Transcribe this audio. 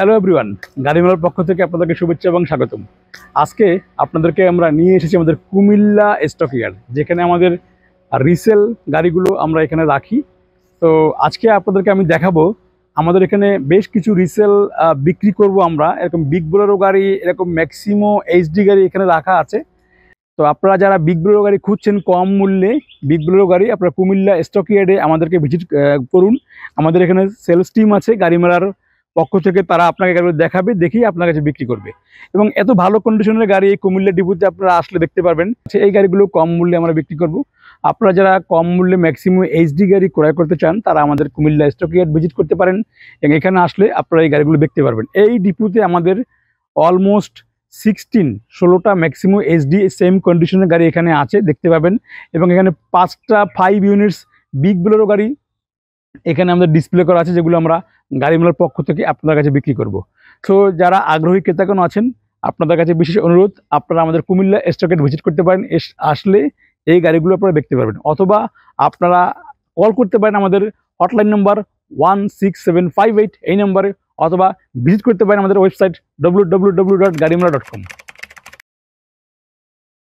Hello everyone, গাড়িমেলার পক্ষ থেকে আপনাদেরকে শুভেচ্ছা এবং স্বাগতম। আজকে আপনাদেরকে আমরা নিয়ে এসেছি আমাদের কুমিল্লা স্টক ইয়ার্ড, যেখানে আমাদের রিসেল গাড়িগুলো আমরা এখানে রাখি। তো আজকে আপনাদেরকে আমি দেখাবো আমাদের এখানে বেশ কিছু রিসেল বিক্রি করব আমরা। এরকম বিগ বোলেরো গাড়ি, এরকম ম্যাক্সিমো এইচডি গাড়ি এখানে রাখা আছে। তো আপনারা যারা বিগ বোলেরো গাড়ি খুঁজছেন কম মূল্যে, বিগ বোলেরো গাড়ি আপনারা কুমিল্লা স্টক ইয়ার্ডে আমাদেরকে ভিজিট করুন। আমাদের এখানে সেলস টিম আছে গাড়ি মেলার পক্ষ থেকে, তারা আপনাকে গাড়ি দেখাবে, দেখেই আপনার কাছে বিক্রি করবে। এবং এত ভালো কন্ডিশনের গাড়ি এই কুমিল্লা ডিপোতে আপনারা আসলে দেখতে পারবেন। এই গাড়িগুলো কম মূল্যে আমরা বিক্রি করব। আপনারা যারা কম মূল্যে ম্যাক্সিমো এইচডি গাড়ি ক্রয় করতে চান তারা আমাদের কুমিল্লা স্টক ইয়ার্ড ভিজিট করতে পারেন, এবং এখানে আসলে আপনারা এই গাড়িগুলো দেখতে পারবেন। এই ডিপোতে আমাদের অলমোস্ট 16টা ম্যাক্সিমো এইচডি সেম কন্ডিশনের গাড়ি এখানে আছে, দেখতে পাবেন। এবং এখানে 5টা 5 ইউনিটস বিগ বোলেরো গাড়ি এখানে আমাদের ডিসপ্লে করা আছে, যেগুলো আমরা গাড়ি মেলার পক্ষ থেকে আপনাদের কাছে বিক্রি করব। তো যারা আগ্রহী ক্রেতাগণ আছেন, আপনাদের কাছে বিশেষ অনুরোধ, আপনারা আমাদের কুমিল্লা স্টকেট ভিজিট করতে পারেন। আসলে এই গাড়িগুলো আপনারা দেখতে পারবেন, অথবা আপনারা কল করতে পারেন আমাদের হটলাইন নাম্বার 16758 এই নাম্বারে, অথবা ভিজিট করতে পারেন আমাদের ওয়েবসাইট www.garimela.com।